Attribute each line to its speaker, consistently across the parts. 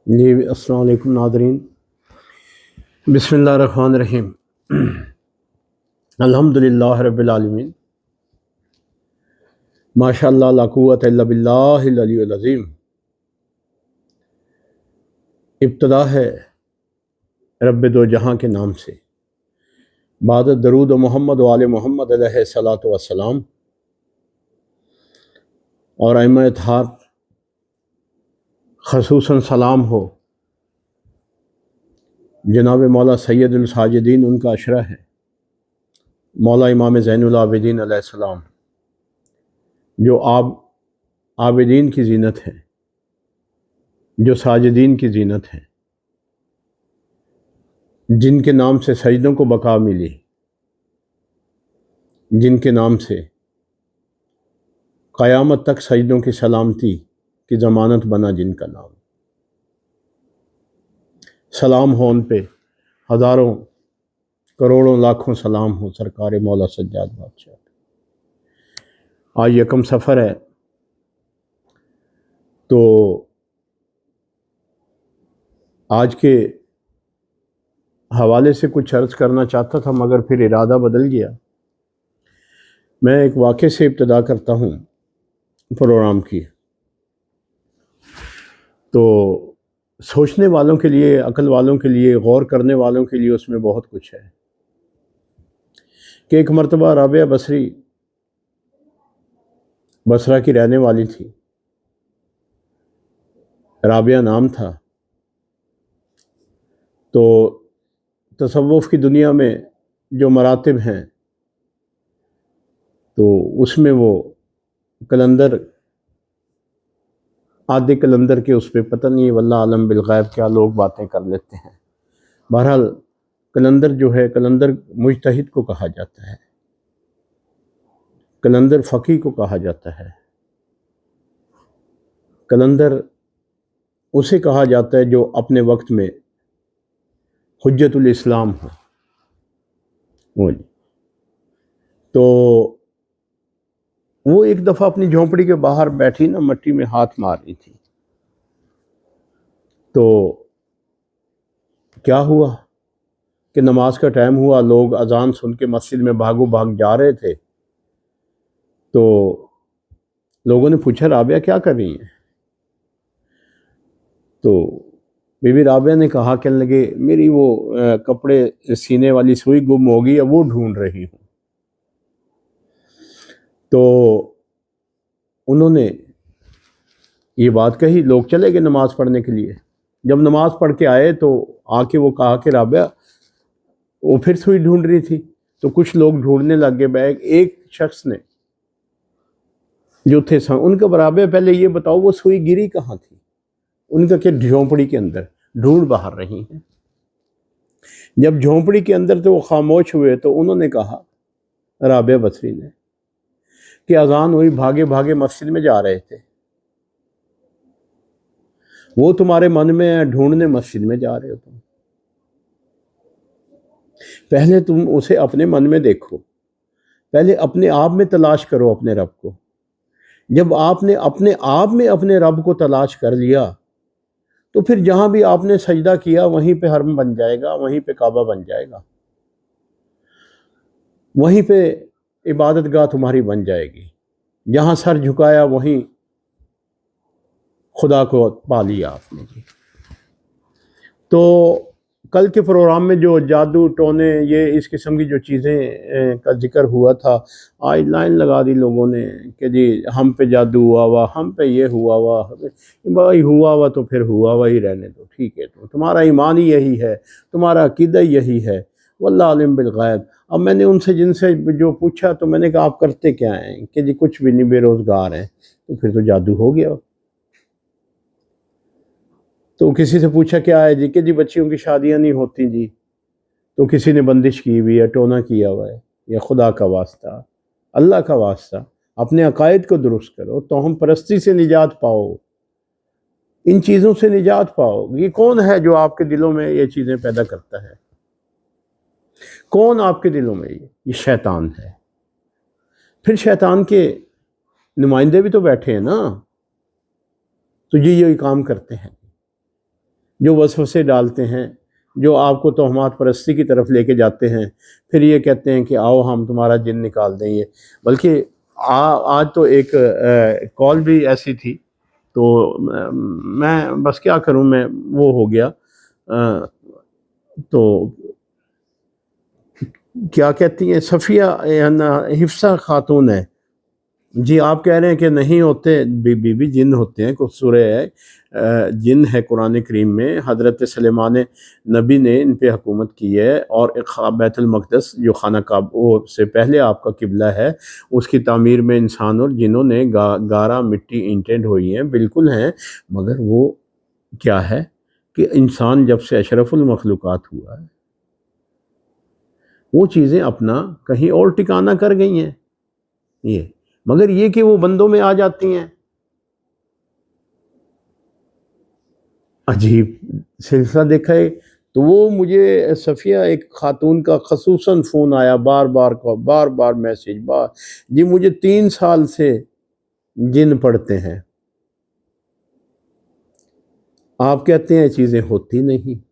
Speaker 1: جی السلام علیکم ناظرین، بسم اللہ الرحمن الرحیم۔ الحمد للہ رب العالمین، ماشاء اللہ لا قوت الا باللہ العلی العظیم۔ ابتدا ہے رب دو جہاں کے نام سے، بعد درود و محمد و آل محمد علیہ الصلاۃ والسلام، اور ائمہ اطہار خصوصاً سلام ہو جناب مولا سید الساجدین، ان کا عشرہ ہے، مولا امام زین العابدین علیہ السلام، جو عابدین کی زینت ہے، جو ساجدین کی زینت ہے، جن کے نام سے سجدوں کو بقا ملی، جن کے نام سے قیامت تک سجدوں کی سلامتی کی ضمانت بنا، جن کا نام، سلام ہو ان پہ، ہزاروں کروڑوں لاکھوں سلام ہو سرکار مولا سجاد بادشاہ۔ آج یکم سفر ہے، تو آج کے حوالے سے کچھ عرض کرنا چاہتا تھا، مگر پھر ارادہ بدل گیا۔ میں ایک واقعے سے ابتدا کرتا ہوں پروگرام کی، تو سوچنے والوں کے لیے، عقل والوں کے لیے، غور کرنے والوں کے لیے اس میں بہت کچھ ہے کہ ایک مرتبہ رابعہ بصری بصرہ کی رہنے والی تھی، رابعہ نام تھا۔ تو تصوف کی دنیا میں جو مراتب ہیں، تو اس میں وہ کلندر، آدھے کلندر کے اس پہ پتہ نہیں، واللہ عالم بالغیب کیا لوگ باتیں کر لیتے ہیں۔ بہرحال کلندر جو ہے، کلندر مجتہد کو کہا جاتا ہے، کلندر فقیہ کو کہا جاتا ہے، کلندر اسے کہا جاتا ہے جو اپنے وقت میں حجت الاسلام ہو۔ تو وہ ایک دفعہ اپنی جھونپڑی کے باہر بیٹھی نا، مٹی میں ہاتھ مار رہی تھی۔ تو کیا ہوا کہ نماز کا ٹائم ہوا، لوگ اذان سن کے مسجد میں بھاگو بھاگ جا رہے تھے۔ تو لوگوں نے پوچھا رابعہ کیا کر رہی ہیں؟ تو بی بی رابعہ نے کہا، کہنے لگے میری وہ کپڑے سینے والی سوئی گم ہو گئی ہے، وہ ڈھونڈ رہی ہوں۔ تو انہوں نے یہ بات کہی، لوگ چلے گئے نماز پڑھنے کے لیے۔ جب نماز پڑھ کے آئے تو آ کے وہ کہا کہ رابعہ وہ پھر سوئی ڈھونڈ رہی تھی۔ تو کچھ لوگ ڈھونڈنے لگ گئے۔ ایک شخص نے جو تھے ان کا، رابعہ پہلے یہ بتاؤ وہ سوئی گری کہاں تھی؟ ان کا کہ جھونپڑی کے اندر، ڈھونڈ باہر رہی ہیں۔ جب جھونپڑی کے اندر تو وہ خاموش ہوئے، تو انہوں نے کہا، رابعہ بصری نے، کہ اذان ہوئی، بھاگے بھاگے مسجد میں جا رہے تھے، وہ تمہارے من میں ہے، ڈھونڈنے مسجد میں جا رہے ہو تم۔ پہلے تم اسے اپنے من میں دیکھو، پہلے اپنے آپ میں تلاش کرو اپنے رب کو۔ جب آپ نے اپنے آپ میں اپنے رب کو تلاش کر لیا، تو پھر جہاں بھی آپ نے سجدہ کیا وہیں پہ حرم بن جائے گا، وہیں پہ کعبہ بن جائے گا، وہیں پہ عبادت گاہ تمہاری بن جائے گی۔ جہاں سر جھکایا وہیں خدا کو پا لیا آپ نے جی۔ تو کل کے پروگرام میں جو جادو ٹونے، یہ اس قسم کی جو چیزیں کا ذکر ہوا تھا، آج لائن لگا دی لوگوں نے کہ جی ہم پہ جادو ہوا ہوا، ہم پہ یہ ہوا ہوا۔ بھائی ہوا ہوا تو پھر ہوا ہوا ہی رہنے دو، ٹھیک ہے، تو تمہارا ایمان ہی یہی ہے، تمہارا عقیدہ یہی ہے، واللہ عالم بالغیب۔ اب میں نے ان سے جن سے جو پوچھا، تو میں نے کہا آپ کرتے کیا ہیں؟ کہ جی کچھ بھی نہیں، بے روزگار ہیں۔ تو پھر تو جادو ہو گیا۔ تو کسی سے پوچھا کیا ہے جی؟ کہ جی بچیوں کی شادیاں نہیں ہوتی جی۔ تو کسی نے بندش کی ہوئی ہے، ٹونا کیا ہوا ہے۔ یا خدا کا واسطہ، اللہ کا واسطہ، اپنے عقائد کو درست کرو، توہم پرستی سے نجات پاؤ، ان چیزوں سے نجات پاؤ۔ یہ کون ہے جو آپ کے دلوں میں یہ چیزیں پیدا کرتا ہے؟ کون آپ کے دلوں میں؟ یہ شیطان ہے۔ پھر شیطان کے نمائندے بھی تو بیٹھے ہیں نا، تو یہ کام کرتے ہیں۔ جو وسوسے ڈالتے ہیں، جو آپ کو توہمات پرستی کی طرف لے کے جاتے ہیں، پھر یہ کہتے ہیں کہ آؤ ہم تمہارا جن نکال دیں. یہ بلکہ آج تو ایک کال بھی ایسی تھی، تو میں بس کیا کروں، میں وہ ہو گیا. تو کیا کہتی ہیں صفیہ حفصہ خاتون ہے جی، آپ کہہ رہے ہیں کہ نہیں ہوتے، بی بی جن ہوتے ہیں. کچھ سورہ ہے جن ہے قرآن کریم میں. حضرت سلیمان نبی نے ان پہ حکومت کی ہے، اور بیت المقدس جو خانہ کعبہ سے پہلے آپ کا قبلہ ہے، اس کی تعمیر میں انسان اور جنوں نے گارہ مٹی اینٹیں ڈھوئی ہیں، بالکل ہیں. مگر وہ کیا ہے کہ انسان جب سے اشرف المخلوقات ہوا ہے، وہ چیزیں اپنا کہیں اور ٹھکانہ کر گئی ہیں. یہ مگر یہ کہ وہ بندوں میں آ جاتی ہیں. عجیب سلسلہ دیکھا ہے. تو وہ مجھے صفیہ ایک خاتون کا خصوصاً فون آیا، بار بار میسیج جی مجھے 3 سال سے جن پڑھتے ہیں. آپ کہتے ہیں چیزیں ہوتی نہیں.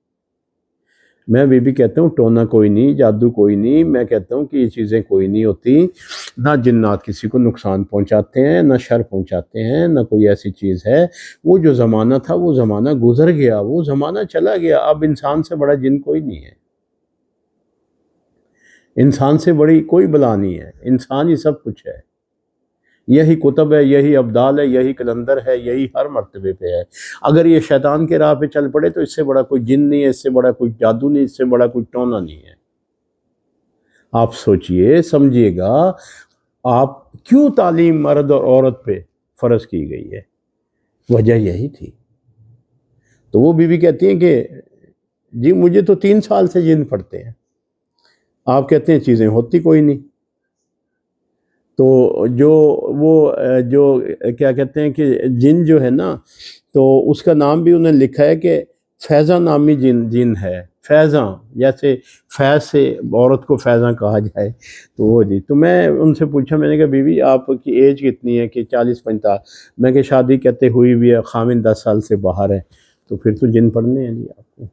Speaker 1: میں بھی کہتا ہوں ٹونا کوئی نہیں، جادو کوئی نہیں. میں کہتا ہوں کہ یہ چیزیں کوئی نہیں ہوتی. نہ جنات کسی کو نقصان پہنچاتے ہیں، نہ شر پہنچاتے ہیں، نہ کوئی ایسی چیز ہے. وہ جو زمانہ تھا وہ زمانہ گزر گیا، وہ زمانہ چلا گیا. اب انسان سے بڑا جن کوئی نہیں ہے، انسان سے بڑی کوئی بلا نہیں ہے. انسان ہی سب کچھ ہے. یہی کتب ہے، یہی ابدال ہے، یہی کلندر ہے، یہی ہر مرتبے پہ ہے. اگر یہ شیطان کے راہ پہ چل پڑے تو اس سے بڑا کوئی جن نہیں ہے، اس سے بڑا کوئی جادو نہیں، اس سے بڑا کوئی ٹونا نہیں ہے. آپ سوچئے سمجھیے گا، آپ کیوں تعلیم مرد اور عورت پہ فرض کی گئی ہے؟ وجہ یہی تھی. تو وہ بی کہتی ہیں کہ جی مجھے تو 3 سال سے جن پڑھتے ہیں. آپ کہتے ہیں چیزیں ہوتی کوئی نہیں. تو جو کیا کہتے ہیں کہ جن جو ہے نا، تو اس کا نام بھی انہیں لکھا ہے کہ فیضاں نامی جن ہے. فیضاں جیسے فیض سے عورت کو فیضاں کہا جائے. تو وہ جی، تو میں ان سے پوچھا، میں نے کہا بیوی آپ کی ایج کتنی ہے؟ کہ 40-45. میں کہ شادی کہتے ہوئی بھی ہے، خامن 10 سال سے باہر ہے. تو پھر تو جن پڑھنے ہیں جی آپ کو.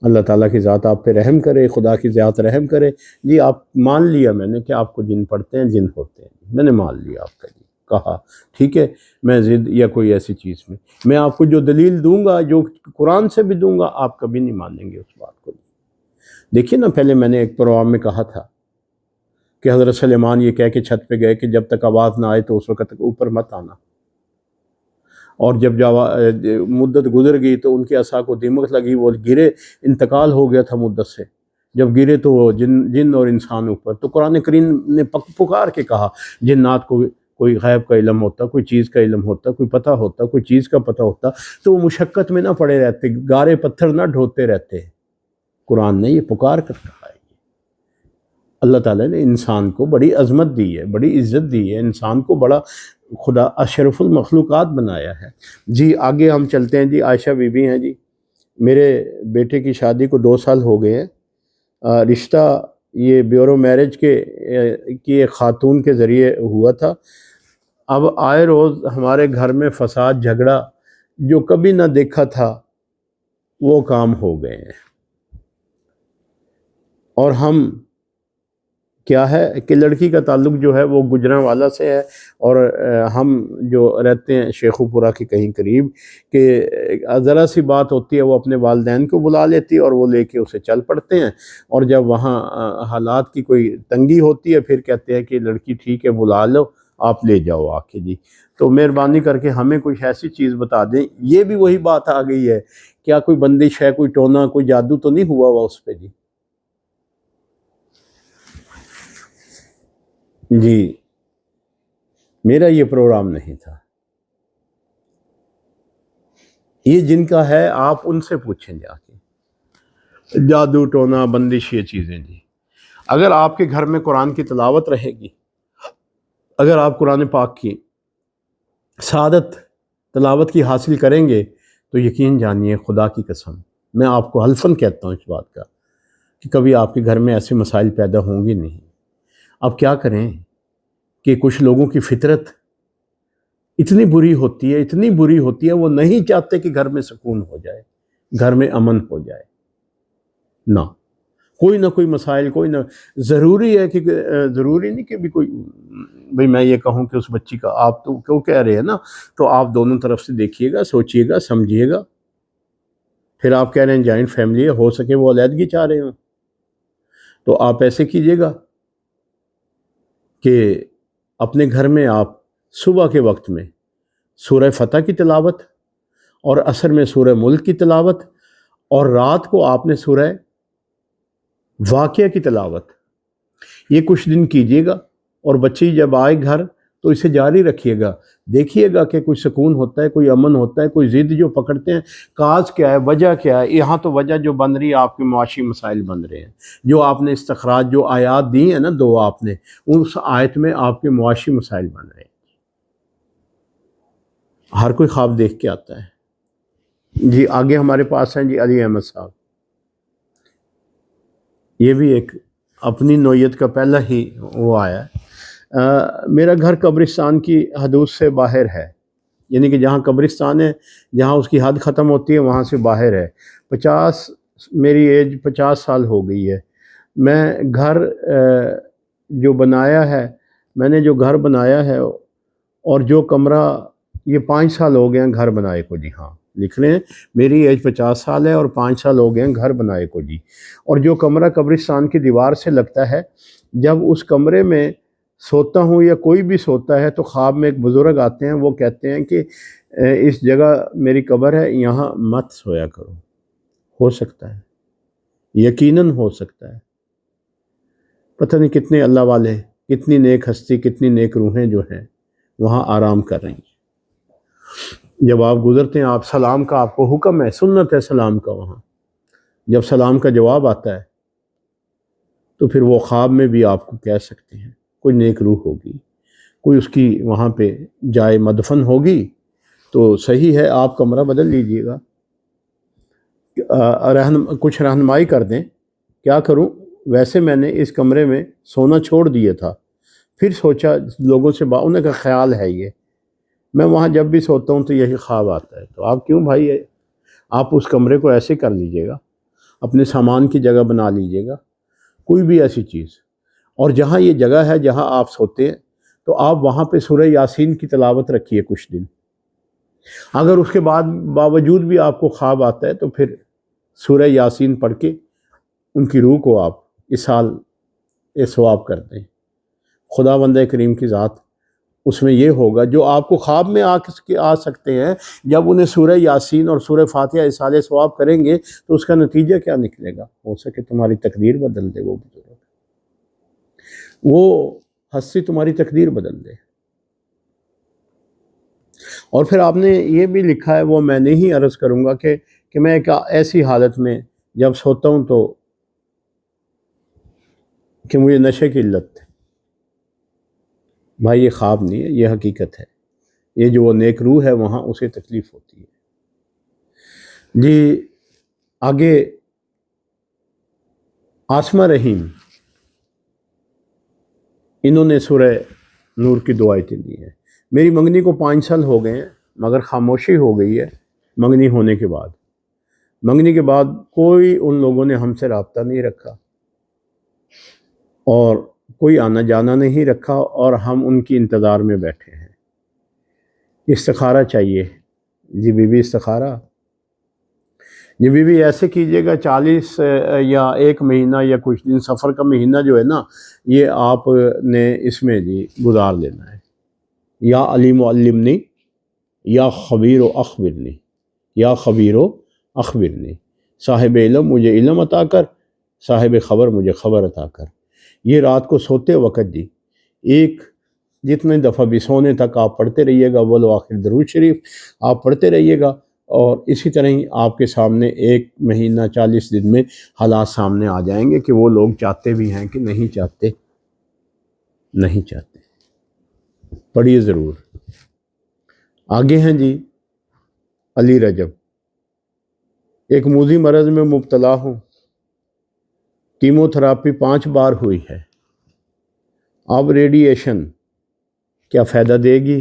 Speaker 1: اللہ تعالیٰ کی ذات آپ پہ رحم کرے، خدا کی ذات رحم کرے. جی آپ مان لیا میں نے کہ آپ کو جن پڑھتے ہیں، جن ہوتے ہیں. میں نے مان لیا آپ کا جی. کہا ٹھیک ہے، میں ضد یا کوئی ایسی چیز میں آپ کو جو دلیل دوں گا، جو قرآن سے بھی دوں گا، آپ کبھی نہیں مانیں گے اس بات کو. دیکھیے نا، پہلے میں نے ایک پروگرام میں کہا تھا کہ حضرت سلیمان یہ کہہ کے چھت پہ گئے کہ جب تک آواز نہ آئے تو اس وقت تک اوپر مت آنا. اور جب مدت گزر گئی تو ان کی عصا کو دیمک لگی، وہ گرے، انتقال ہو گیا تھا مدت سے. جب گرے تو وہ جن اور انسان اوپر. تو قرآن کریم نے پکار کے کہا جنات کو کوئی غیب کا علم ہوتا، کوئی چیز کا علم ہوتا، کوئی پتہ ہوتا، کوئی چیز کا پتہ ہوتا تو وہ مشقت میں نہ پڑے رہتے، گارے پتھر نہ ڈھوتے رہتے. قرآن نے یہ پکار کر کہا ہے. اللہ تعالیٰ نے انسان کو بڑی عظمت دی ہے، بڑی عزت دی ہے. انسان کو بڑا خدا اشرف المخلوقات بنایا ہے. جی آگے ہم چلتے ہیں. جی عائشہ بی بی ہیں جی. میرے بیٹے کی شادی کو 2 سال ہو گئے ہیں. رشتہ یہ بیورو میرج کی ایک خاتون کے ذریعے ہوا تھا. اب آئے روز ہمارے گھر میں فساد جھگڑا جو کبھی نہ دیکھا تھا وہ کام ہو گئے ہیں. اور ہم کیا ہے کہ لڑکی کا تعلق جو ہے وہ گجرانوالہ سے ہے، اور ہم جو رہتے ہیں شیخو پورہ کے کہیں قریب، کہ ذرا سی بات ہوتی ہے وہ اپنے والدین کو بلا لیتی ہے اور وہ لے کے اسے چل پڑتے ہیں. اور جب وہاں حالات کی کوئی تنگی ہوتی ہے پھر کہتے ہیں کہ لڑکی ٹھیک ہے بلا لو، آپ لے جاؤ آ کے. جی تو مہربانی کر کے ہمیں کوئی ایسی چیز بتا دیں. یہ بھی وہی بات آ گئی ہے، کیا کوئی بندش ہے، کوئی ٹونا، کوئی جادو تو نہیں ہوا ہوا اس پہ؟ جی میرا یہ پروگرام نہیں تھا. یہ جن کا ہے آپ ان سے پوچھیں جا کے. جادو ٹونا بندش یہ چیزیں جی، اگر آپ کے گھر میں قرآن کی تلاوت رہے گی، اگر آپ قرآن پاک کی سعادت تلاوت کی حاصل کریں گے، تو یقین جانیے خدا کی قسم میں آپ کو حلفاً کہتا ہوں اس بات کا کہ کبھی آپ کے گھر میں ایسے مسائل پیدا ہوں گے نہیں. اب کیا کریں کہ کچھ لوگوں کی فطرت اتنی بری ہوتی ہے، اتنی بری ہوتی ہے، وہ نہیں چاہتے کہ گھر میں سکون ہو جائے، گھر میں امن ہو جائے، نہ کوئی مسائل، کوئی نہ، ضروری ہے کہ ضروری نہیں کہ بھی کوئی بھئی میں یہ کہوں کہ اس بچی کا آپ تو کیوں کہہ رہے ہیں نا، تو آپ دونوں طرف سے دیکھیے گا، سوچئے گا، سمجھیے گا. پھر آپ کہہ رہے ہیں جوائنٹ فیملی ہے، ہو سکے وہ علیحدگی چاہ رہے ہوں، تو آپ ایسے کیجئے گا کہ اپنے گھر میں آپ صبح کے وقت میں سورہ فتح کی تلاوت، اور عصر میں سورہ ملک کی تلاوت، اور رات کو آپ نے سورہ واقعہ کی تلاوت، یہ کچھ دن کیجئے گا. اور بچی جب آئے گھر تو اسے جاری رکھیے گا، دیکھیے گا کہ کوئی سکون ہوتا ہے، کوئی امن ہوتا ہے، کوئی ضد جو پکڑتے ہیں، کاز کیا ہے، وجہ کیا ہے. یہاں تو وجہ جو بن رہی ہے آپ کے معاشی مسائل بن رہے ہیں، جو آپ نے استخراج، جو آیات دی ہیں نا دو آپ نے، اس آیت میں آپ کے معاشی مسائل بن رہے ہیں. ہر کوئی خواب دیکھ کے آتا ہے. جی آگے ہمارے پاس ہیں جی علی احمد صاحب، یہ بھی ایک اپنی نوعیت کا پہلا ہی وہ آیا ہے. میرا گھر قبرستان کی حدود سے باہر ہے، یعنی کہ جہاں قبرستان ہے، جہاں اس کی حد ختم ہوتی ہے وہاں سے باہر ہے. میری ایج 50 سال ہو گئی ہے. میں گھر جو بنایا ہے، میں نے جو گھر بنایا ہے اور جو کمرہ، یہ 5 سال ہو گئے ہیں گھر بنائے کو. جی ہاں لکھ رہے ہیں میری ایج 50 سال ہے اور 5 سال ہو گئے ہیں گھر بنائے کو. جی اور جو کمرہ قبرستان کی دیوار سے لگتا ہے، جب اس کمرے میں سوتا ہوں یا کوئی بھی سوتا ہے تو خواب میں ایک بزرگ آتے ہیں، وہ کہتے ہیں کہ اس جگہ میری قبر ہے، یہاں مت سویا کرو. ہو سکتا ہے، یقیناً ہو سکتا ہے. پتہ نہیں کتنے اللہ والے، کتنی نیک ہستی، کتنی نیک روحیں جو ہیں وہاں آرام کر رہی ہیں. جب آپ گزرتے ہیں، آپ سلام کا آپ کو حکم ہے، سنت ہے سلام کا. وہاں جب سلام کا جواب آتا ہے تو پھر وہ خواب میں بھی آپ کو کہہ سکتے ہیں کوئی نیک روح ہوگی، کوئی اس کی وہاں پہ جائے مدفن ہوگی، تو صحیح ہے آپ کمرہ بدل لیجئے گا. کچھ رہنمائی کر دیں کیا کروں. ویسے میں نے اس کمرے میں سونا چھوڑ دیا تھا، پھر سوچا لوگوں سے انہیں کا خیال ہے یہ، میں وہاں جب بھی سوتا ہوں تو یہی خواب آتا ہے. تو آپ کیوں بھائی آپ اس کمرے کو ایسے کر لیجئے گا، اپنے سامان کی جگہ بنا لیجئے گا، کوئی بھی ایسی چیز. اور جہاں یہ جگہ ہے جہاں آپ سوتے ہیں تو آپ وہاں پہ سورہ یاسین کی تلاوت رکھیے کچھ دن. اگر اس کے باوجود بھی آپ کو خواب آتا ہے تو پھر سورہ یاسین پڑھ کے ان کی روح کو آپ اسال ثواب کر دیں. خدا بندہ کریم کی ذات اس میں یہ ہوگا جو آپ کو خواب میں آ سکتے ہیں، جب انہیں سورہ یاسین اور سورہ فاتحہ اسال ثواب کریں گے تو اس کا نتیجہ کیا نکلے گا. ہو سکے تمہاری تقدیر بدل دے وہ بزرگ، وہ ہستی تمہاری تقدیر بدل دے. اور پھر آپ نے یہ بھی لکھا ہے، وہ میں نہیں عرض کروں گا کہ میں ایک ایسی حالت میں جب سوتا ہوں تو کہ مجھے نشے کی علت ہے. بھائی یہ خواب نہیں ہے، یہ حقیقت ہے. یہ جو وہ نیک روح ہے وہاں اسے تکلیف ہوتی ہے. جی آگے آسمہ رحیم، انہوں نے سورہ نور کی 2 آیتیں دی ہیں. میری منگنی کو 5 سال ہو گئے ہیں مگر خاموشی ہو گئی ہے منگنی ہونے کے بعد. منگنی کے بعد کوئی ان لوگوں نے ہم سے رابطہ نہیں رکھا اور کوئی آنا جانا نہیں رکھا، اور ہم ان کی انتظار میں بیٹھے ہیں. استخارہ چاہیے. جی بی بی استخارہ، جی بی بی ایسے کیجئے گا 40 یا 1 مہینہ یا کچھ دن، سفر کا مہینہ جو ہے نا، یہ آپ نے اس میں جی گزار لینا ہے. یا علیم و علمنی، یا خبیر و اخبرنی، یا خبیر و اخبرنی. صاحب علم مجھے علم عطا کر، صاحب خبر مجھے خبر عطا کر. یہ رات کو سوتے وقت جی ایک جتنے دفعہ بھی سونے تک آپ پڑھتے رہیے گا اول و آخر درود شریف آپ پڑھتے رہیے گا. اور اسی طرح ہی آپ کے سامنے 1 مہینہ 40 دن میں حالات سامنے آ جائیں گے کہ وہ لوگ چاہتے بھی ہیں کہ نہیں چاہتے. پڑھیے ضرور. آگے ہیں جی علی رجب، ایک موذی مرض میں مبتلا ہوں، کیمو تھراپی 5 بار ہوئی ہے. اب ریڈیشن کیا فائدہ دے گی؟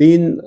Speaker 1: 3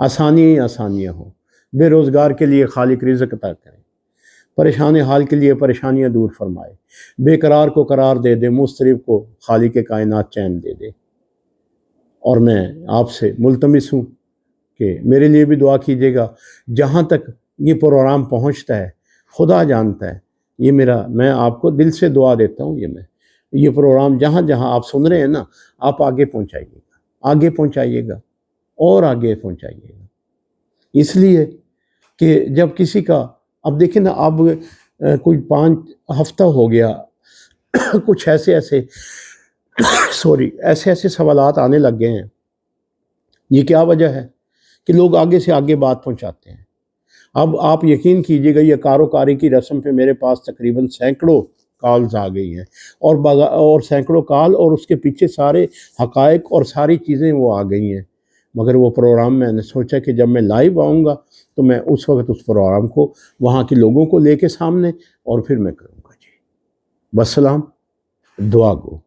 Speaker 1: آسانیاں ہی آسانیاں ہوں، بے روزگار کے لیے خالق رزق عطا کرے، پریشان حال کے لیے پریشانیاں دور فرمائے، بے قرار کو قرار دے دے، مضطرب کو خالق کائنات چین دے دے۔ اور میں آپ سے ملتمس ہوں کہ میرے لیے بھی دعا کیجیے گا۔ جہاں تک یہ پروگرام پہنچتا ہے خدا جانتا ہے، میں آپ کو دل سے دعا دیتا ہوں، یہ پروگرام جہاں جہاں آپ سن رہے ہیں نا، آپ آگے پہنچائیے گا اور آگے پہنچائیے گا، اس لیے کہ جب کسی کا، اب دیکھیں نا، اب کوئی 5 ہفتہ ہو گیا، کچھ ایسے سوالات آنے لگ گئے ہیں۔ یہ کیا وجہ ہے کہ لوگ آگے سے آگے بات پہنچاتے ہیں۔ اب آپ یقین کیجئے گا، یہ کاروکاری کی رسم پہ میرے پاس تقریباً سینکڑوں کالز آ گئی ہیں، اور سینکڑوں کال، اور اس کے پیچھے سارے حقائق اور ساری چیزیں وہ آ گئی ہیں۔ مگر وہ پروگرام میں نے سوچا کہ جب میں لائیو آؤں گا تو میں اس وقت اس پروگرام کو وہاں کے لوگوں کو لے کے سامنے، اور پھر میں کروں گا۔ جی، والسلام، دعا گو۔